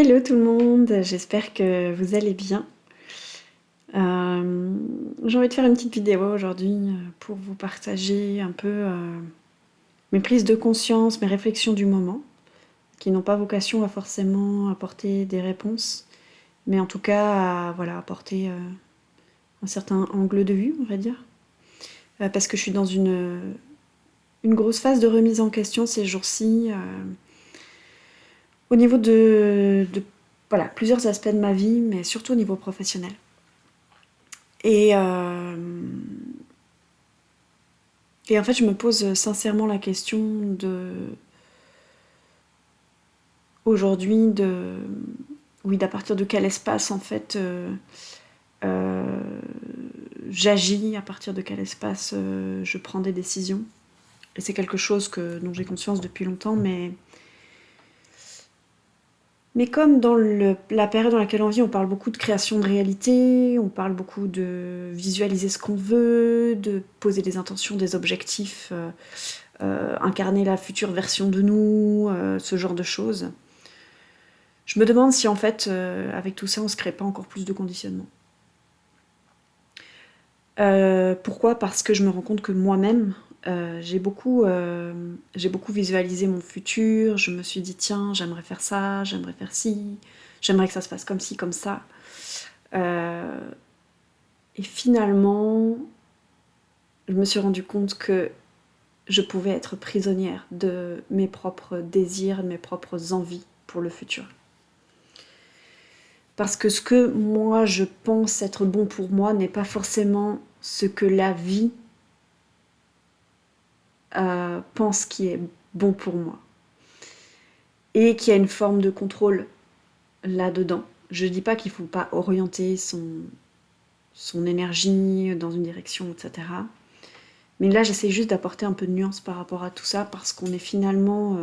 Hello tout le monde, j'espère que vous allez bien. J'ai envie de faire une petite vidéo aujourd'hui pour vous partager un peu mes prises de conscience, mes réflexions du moment, qui n'ont pas vocation à forcément apporter des réponses, mais en tout cas à voilà, apporter un certain angle de vue, on va dire. Parce que je suis dans une grosse phase de remise en question ces jours-ci, au niveau voilà, plusieurs aspects de ma vie, mais surtout au niveau professionnel. Et, euh, et en fait, je me pose sincèrement la question aujourd'hui, oui, d'à partir de quel espace, en fait, euh, j'agis, à partir de quel espace je prends des décisions. Et c'est quelque chose dont j'ai conscience depuis longtemps, mais comme dans la période dans laquelle on vit, on parle beaucoup de création de réalité, on parle beaucoup de visualiser ce qu'on veut, de poser des intentions, des objectifs, incarner la future version de nous, ce genre de choses. Je me demande si en fait, avec tout ça, on se crée pas encore plus de conditionnement. Pourquoi ? Parce que je me rends compte que moi-même, j'ai beaucoup visualisé mon futur. Je me suis dit, tiens, j'aimerais faire ça, j'aimerais faire ci, j'aimerais que ça se passe comme ci, comme ça. Et finalement, je me suis rendu compte que je pouvais être prisonnière de mes propres désirs, de mes propres envies pour le futur. Parce que ce que moi je pense être bon pour moi n'est pas forcément ce que la vie pense qui est bon pour moi. Et qu'il y a une forme de contrôle là-dedans. Je ne dis pas qu'il ne faut pas orienter son énergie dans une direction, etc. Mais là, j'essaie juste d'apporter un peu de nuance par rapport à tout ça, parce qu'on est finalement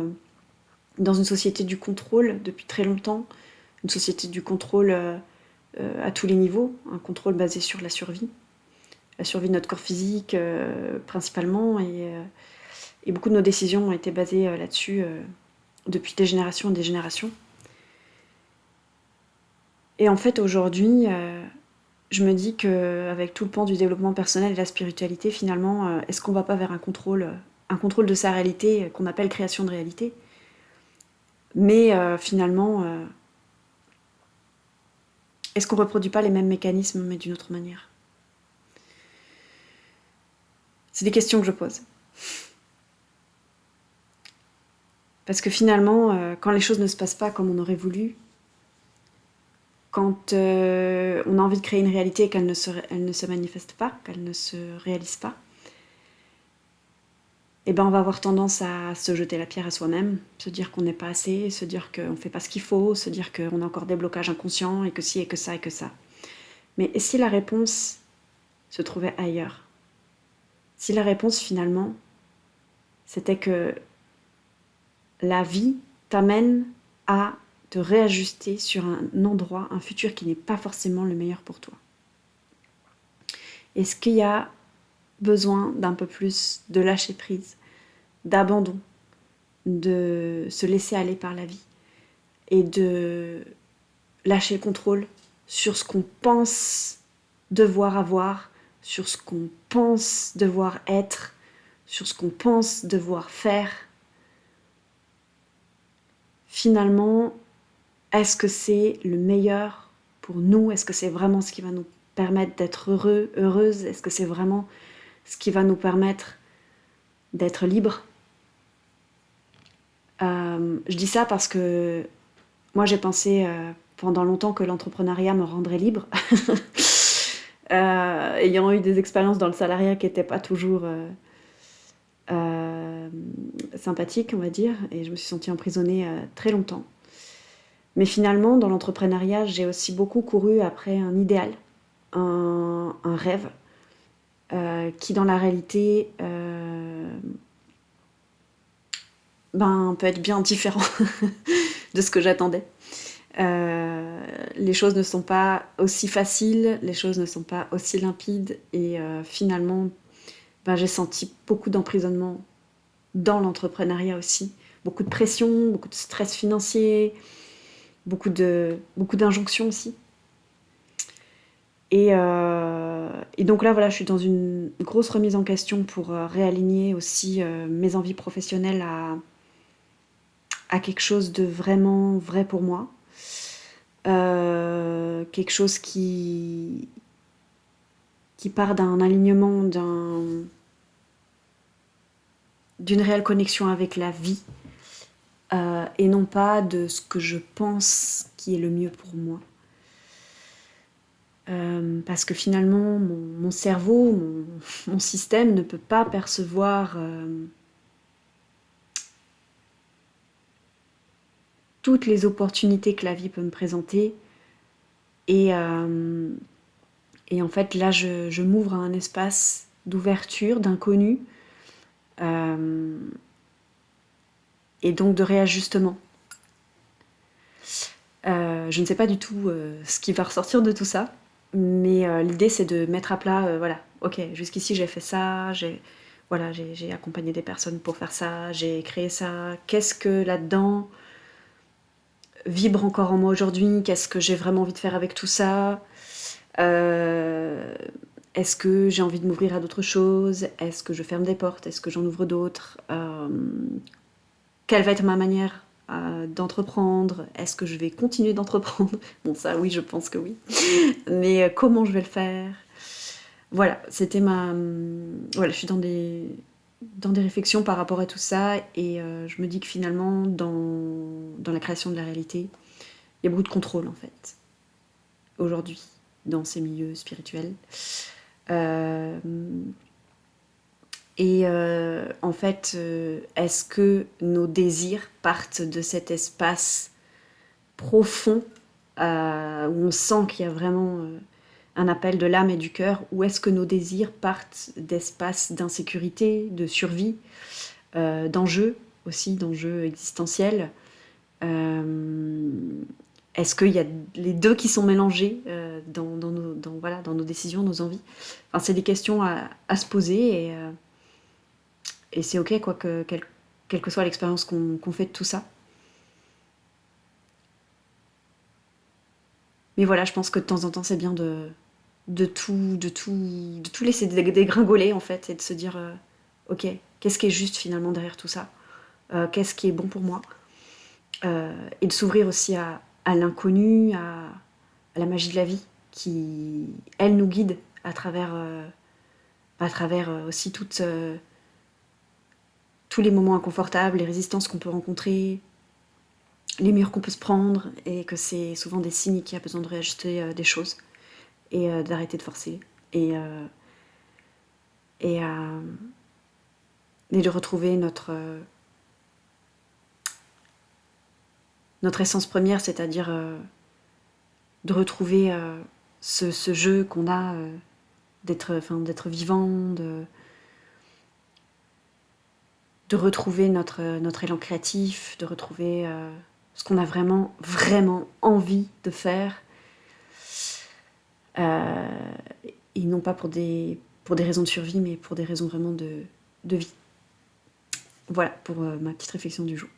dans une société du contrôle depuis très longtemps, une société du contrôle à tous les niveaux, un contrôle basé sur la survie de notre corps physique principalement, et beaucoup de nos décisions ont été basées là-dessus depuis des générations et des générations. Et en fait, aujourd'hui, je me dis qu'avec tout le pan du développement personnel et de la spiritualité, finalement, est-ce qu'on va pas vers un contrôle de sa réalité qu'on appelle création de réalité ? Mais finalement, est-ce qu'on reproduit pas les mêmes mécanismes, mais d'une autre manière ? C'est des questions que je pose. Parce que finalement, quand les choses ne se passent pas comme on aurait voulu, quand on a envie de créer une réalité et qu'elle ne se manifeste pas, qu'elle ne se réalise pas, eh ben on va avoir tendance à se jeter la pierre à soi-même, se dire qu'on n'est pas assez, se dire qu'on ne fait pas ce qu'il faut, se dire qu'on a encore des blocages inconscients et que si et que ça et que ça. Mais et si la réponse se trouvait ailleurs ? Si la réponse finalement, c'était que la vie t'amène à te réajuster sur un endroit, un futur qui n'est pas forcément le meilleur pour toi. Est-ce qu'il y a besoin d'un peu plus de lâcher prise, d'abandon, de se laisser aller par la vie et de lâcher le contrôle sur ce qu'on pense devoir avoir, sur ce qu'on pense devoir être, sur ce qu'on pense devoir faire. Finalement, est-ce que c'est le meilleur pour nous ? Est-ce que c'est vraiment ce qui va nous permettre d'être heureux, heureuse ? Est-ce que c'est vraiment ce qui va nous permettre d'être libre ? Je dis ça parce que moi j'ai pensé pendant longtemps que l'entrepreneuriat me rendrait libre. Ayant eu des expériences dans le salariat qui n'étaient pas toujours sympathiques, on va dire, et je me suis sentie emprisonnée très longtemps. Mais finalement, dans l'entrepreneuriat, j'ai aussi beaucoup couru après un idéal, un rêve, qui dans la réalité peut être bien différent de ce que j'attendais. Les choses ne sont pas aussi faciles, les choses ne sont pas aussi limpides, et finalement, j'ai senti beaucoup d'emprisonnement dans l'entrepreneuriat aussi, beaucoup de pression, beaucoup de stress financier, beaucoup d'injonctions aussi. Et donc là, voilà, je suis dans une grosse remise en question pour réaligner aussi mes envies professionnelles à quelque chose de vraiment vrai pour moi. Quelque chose qui part d'un alignement, d'une réelle connexion avec la vie, et non pas de ce que je pense qui est le mieux pour moi. Parce que finalement, mon cerveau, mon système ne peut pas percevoir toutes les opportunités que la vie peut me présenter. Et en fait, là, je m'ouvre à un espace d'ouverture, d'inconnu, et donc de réajustement. Je ne sais pas du tout ce qui va ressortir de tout ça, mais l'idée c'est de mettre à plat, voilà, ok, jusqu'ici j'ai fait ça, j'ai accompagné des personnes pour faire ça, j'ai créé ça, qu'est-ce que là-dedans vibre encore en moi aujourd'hui, qu'est-ce que j'ai vraiment envie de faire avec tout ça, est-ce que j'ai envie de m'ouvrir à d'autres choses, est-ce que je ferme des portes, est-ce que j'en ouvre d'autres, quelle va être ma manière d'entreprendre, est-ce que je vais continuer d'entreprendre? Bon, ça oui, je pense que oui, mais comment je vais le faire? Voilà, c'était voilà, je suis dans des réflexions par rapport à tout ça, et je me dis que finalement, dans la création de la réalité, il y a beaucoup de contrôle en fait, aujourd'hui, dans ces milieux spirituels. En fait, est-ce que nos désirs partent de cet espace profond où on sent qu'il y a vraiment un appel de l'âme et du cœur, ou est-ce que nos désirs partent d'espaces d'insécurité, de survie, d'enjeux aussi, d'enjeux existentiels? Est-ce qu'il y a les deux qui sont mélangés dans nos décisions, nos envies? Enfin, c'est des questions à se poser, et c'est ok, quoi, quelle que soit l'expérience qu'on fait de tout ça. Mais voilà, je pense que de temps en temps, c'est bien de tout laisser dégringoler, en fait, et de se dire, ok, qu'est-ce qui est juste finalement derrière tout ça? Qu'est-ce qui est bon pour moi? Et de s'ouvrir aussi à l'inconnu, à la magie de la vie, qui, elle, nous guide à travers aussi tous les moments inconfortables, les résistances qu'on peut rencontrer, les murs qu'on peut se prendre, et que c'est souvent des signes qu'il y a besoin de réajuster des choses, et d'arrêter de forcer, et, et, euh, et de retrouver notre essence première, c'est-à-dire de retrouver ce jeu qu'on a d'être vivant, de retrouver notre élan créatif, de retrouver ce qu'on a vraiment, vraiment envie de faire, et non pas pour des raisons de survie, mais pour des raisons vraiment de vie. Voilà pour ma petite réflexion du jour.